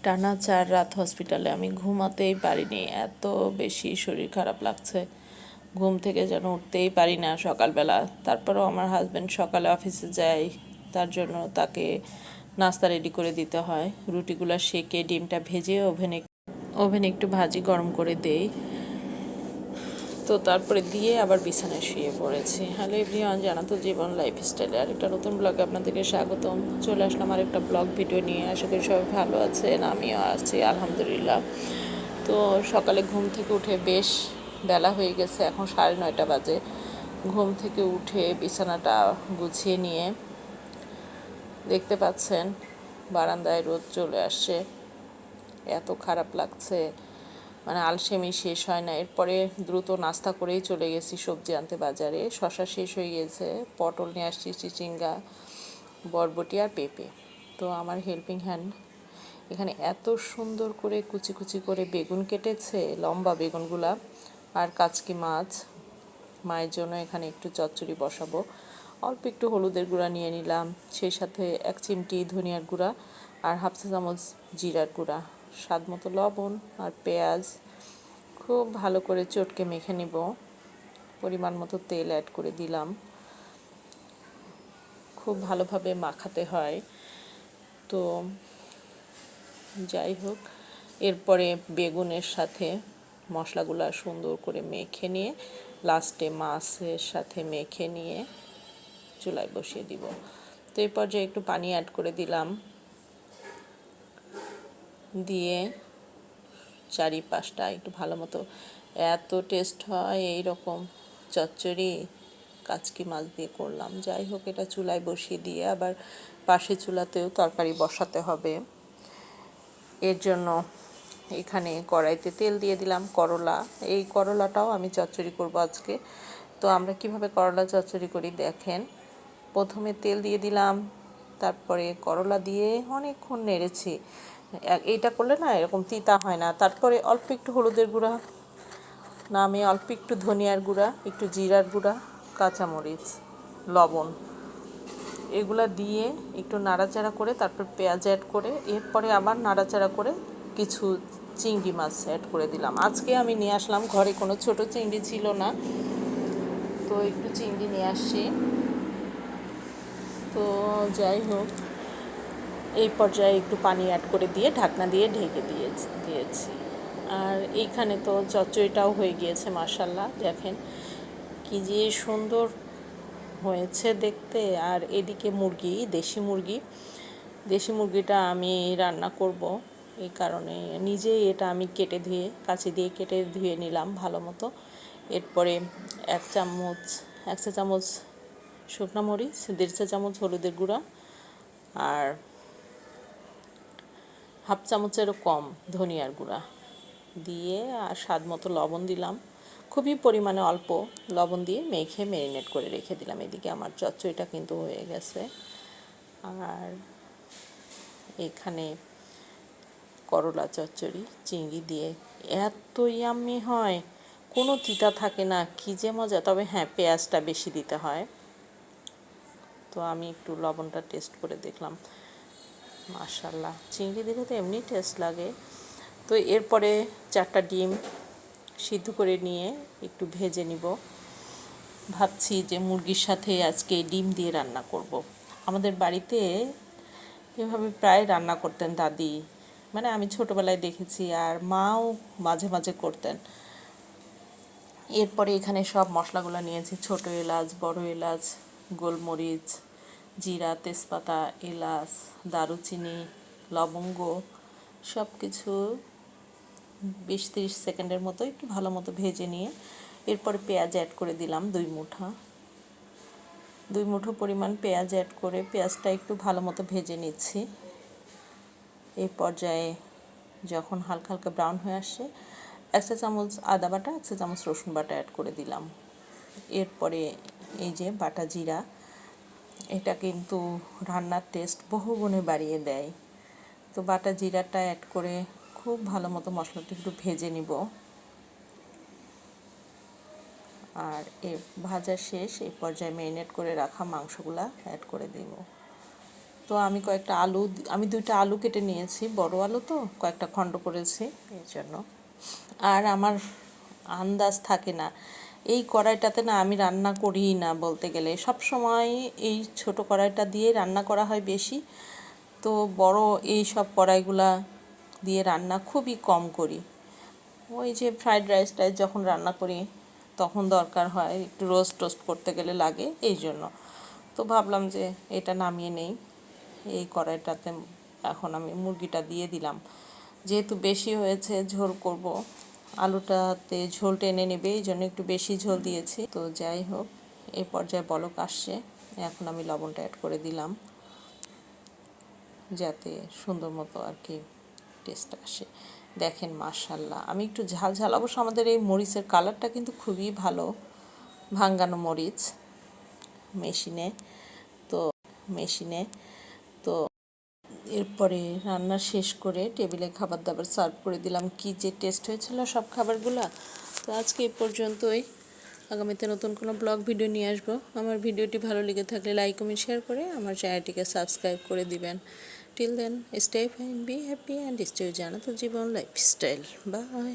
টানা 4 রাত হসপিটালে আমি ঘুমাতেই পারিনি, এত বেশি শরীর খারাপ লাগছে। ঘুম থেকে যেন উঠতেই পারি না সকালবেলা। তারপরেও আমার হাজব্যান্ড সকালে অফিসে যায়, তার জন্য তাকে নাস্তা রেডি করে দিতে হয়। রুটিগুলো সেকে ডিমটা ভেজে ওভেনে একটু ভাজি গরম করে দেই, তো তারপরে দিয়ে আবার বিছানায় শুয়ে পড়েছি। হ্যালো এভরিওয়ান, জানাতো জীবন লাইফস্টাইলে আরেকটা নতুন ব্লগে আপনাদেরকে স্বাগতম। চলে আসলাম আরেকটা ব্লগ ভিডিও নিয়ে। আশা করি সবাই ভালো আছেন, আমিও আছি আলহামদুলিল্লাহ। তো সকালে ঘুম থেকে উঠে বেশ বেলা হয়ে গেছে, এখন 9:30 বাজে। ঘুম থেকে উঠে বিছানাটা গুছিয়ে নিয়ে দেখতে পাচ্ছেন বারান্দায় রোদ চলে আসছে। এত খারাপ লাগছে, মানে আলসেমি শেষ হয় না। এরপরে দ্রুত নাস্তা করেই চলে গেছি সবজি আনতে বাজারে। শসা শেষ হয়ে গেছে, পটল নিয়ে আসছি, চিচিঙ্গা, বরবটি আর পেঁপে। তো আমার হেল্পিং হ্যান্ড এখানে এত সুন্দর করে কুচি কুচি করে বেগুন কেটেছে, লম্বা বেগুনগুলা, আর কাচকি মাছ। মায়ের জন্য এখানে একটু চচ্চড়ি বসাবো। অল্প একটু হলুদের গুঁড়া নিয়ে নিলাম, সেই সাথে 1 চিমটি ধনিয়ার গুঁড়া আর 1/2 চা চামচ জিরার গুঁড়া, স্বাদ মতো লবণ আর পেঁয়াজ। খুব ভালো করে চটকে মেখে নিব। পরিমাণ মতো তেল অ্যাড করে দিলাম। খুব ভালোভাবে মাখাতে হয়। তো যাই হোক, এরপরে বেগুনের সাথে মশলাগুলো সুন্দর করে মেখে নিয়ে লাস্টে মাছের সাথে মেখে নিয়ে চুলায় বসিয়ে দিব। তো এই পর্যায়ে একটু পানি অ্যাড করে দিলাম, দিয়ে চারিপাশটা একটু ভালো মতো। এত টেস্ট হয় এই রকম চচ্চড়ি, কাচকি মাছ দিয়ে করলাম। যাই হোক, এটা চুলায় বসিয়ে দিয়ে আবার পাশে চুলাতেও তরকারি বসাতে হবে। এর জন্য এখানে কড়াইতে তেল দিয়ে দিলাম। করলা, এই করলাটাও আমি চচ্চড়ি করব আজকে। তো আমরা কিভাবে করলা চচ্চড়ি করি দেখেন। প্রথমে তেল দিয়ে দিলাম, তারপরে করলা দিয়ে অনেকক্ষণ নেড়েছি। এইটা করলে না এরকম তিতা হয় না। তারপরে অল্প একটু হলুদের গুঁড়া, নামিয়ে অল্প একটু ধনিয়ার গুঁড়া, একটু জিরার গুঁড়া, কাঁচামরিচ, লবণ, এগুলা দিয়ে একটু নাড়াচাড়া করে তারপর পেঁয়াজ অ্যাড করে, এরপরে আবার নাড়াচাড়া করে কিছু চিংড়ি মাছ অ্যাড করে দিলাম। আজকে আমি নিয়ে আসলাম, ঘরে কোনো ছোট চিংড়ি ছিল না, তো একটু চিংড়ি নিয়ে আসছি। তো যাই হোক, এই পর্যায়ে একটু পানি অ্যাড করে দিয়ে ঢাকনা দিয়ে ঢেকে দিয়েছি। আর এইখানে তো চচ্চড়িটাও হয়ে গিয়েছে, মাশাআল্লাহ। দেখেন কি যে সুন্দর হয়েছে দেখতে। আর এদিকে মুরগি, দেশি মুরগিটা আমি রান্না করব, এই কারণে নিজেই এটা আমি কেটে ধুয়ে, কাঁচি দিয়ে কেটে ধুয়ে নিলাম ভালো মতো। এরপরে 1 চা চামচ শুকনো মরিচ, 1.5 চা চামচ হলুদের গুঁড়া আর 1/2 চামচেরও কম ধনিয়ার গুঁড়া দিয়ে, আর স্বাদ মতো লবণ দিলাম। খুবই পরিমাণে অল্প লবণ দিয়ে মেখে ম্যারিনেট করে রেখে দিলাম। এদিকে আমার চচ্চড়িটা কিন্তু হয়ে গেছে। আর এখানে করলা চচ্চড়ি চিংড়ি দিয়ে এত ইয়াম্মি হয়, কোনো তিতা থাকে না, কী যে মজা। তবে হ্যাঁ, পেঁয়াজটা বেশি দিতে হয়। তো আমি একটু লবণটা টেস্ট করে দেখলাম, মাশাআল্লাহ। চিংড়ি দিলে তো এমনি টেস্ট লাগে। তো এরপরে 4টা ডিম সিদ্ধ করে নিয়ে একটু ভেজে নিব। ভাবছি যে মুরগির সাথে আজকে ডিম দিয়ে রান্না করব। আমাদের বাড়িতে এভাবে প্রায় রান্না করতেন দাদি, মানে আমি ছোটোবেলায় দেখেছি, আর মাও মাঝে মাঝে করতেন। এরপরে এখানে সব মশলাগুলো নিয়েছি, ছোটো এলাচ, বড় এলাচ, গোলমরিচ, জিরা, তেজপাতা, এলাচ, দারুচিনি, লবঙ্গ, সব কিছু 20-30 সেকেন্ডের মতো একটু ভালো মতো ভেজে নিয়ে এরপরে পেঁয়াজ অ্যাড করে দিলাম 2 মুঠো পরিমাণ পেঁয়াজ অ্যাড করে পেঁয়াজটা একটু ভালো মতো ভেজে নিচ্ছি। এই পর্যায়ে যখন হালকা হালকা ব্রাউন হয়ে আসছে, 1 চা চামচ আদা বাটা, 1 চা চামচ রসুন বাটা অ্যাড করে দিলাম। এরপরে এই যে বাটা জিরা, এটা কিন্তু রান্নার টেস্ট বহুগুণে বাড়িয়ে দেয়। তো বাটা জিরাটা অ্যাড করে খুব ভালো মতো মশলাটা একটু ভেজে নিব। আর ভাজা শেষ, এই পর্যায়ে ম্যারিনেট করে রাখা মাংসগুলা অ্যাড করে দেব। তো তো আমি কয়েকটা আলু, আমি 2টা আলু কেটে নিয়েছি, বড় আলু তো কয়েকটা খণ্ড করেছি এই জন্য। আর আমার আন্দাজ থাকে না, এই কড়াইটাতে না আমি রান্না করি না বলতে গেলে, সব সময় এই ছোট কড়াইটা দিয়ে রান্না করা হয় বেশি। তো বড় এই সব কড়াইগুলা দিয়ে রান্না খুবই কম করি। ওই যে ফ্রাইড রাইস টাইস যখন রান্না করি তখন দরকার হয়, একটু রোস্ট টোস্ট করতে গেলে লাগে এই জন্য। তো ভাবলাম যে এটা নামিয়ে নেই, এই কড়াইটাতে এখন আমি মুরগিটা দিয়ে দিলাম। যেহেতু বেশি হয়েছে, ঝোল করব, আলুটাতে ঝোল টেনে নেবে, এই জন্য একটু বেশি ঝোল দিয়েছি। তো যাই হোক, এই পর্যায়ে বলক আসছে, এখন আমি লবণটা অ্যাড করে দিলাম যাতে সুন্দর মতো আর কি টেস্ট আসে। দেখেন মাশাল্লাহ, আমি একটু ঝাল ঝাল, অবশ্য আমাদের এই মরিচের কালারটা কিন্তু খুবই ভালো, ভাঙ্গানো মরিচ মেশিনে। তো মেশিনে তো এরপরে রান্না শেষ করে টেবিলে খাবার দাবার সার্ভ করে দিলাম। কি যে টেস্ট হয়েছিল সব খাবারগুলা। তো আজকে এই পর্যন্তই, আগামীতে নতুন কোনো ব্লগ ভিডিও নিয়ে আসবো। আমার ভিডিওটি ভালো লেগে থাকলে লাইক কমেন্ট শেয়ার করে আমার চ্যানেলটিকে সাবস্ক্রাইব করে দিবেন। Till then, stay fine, be happy and stay জানাতো জীবন লাইফস্টাইল। বাই।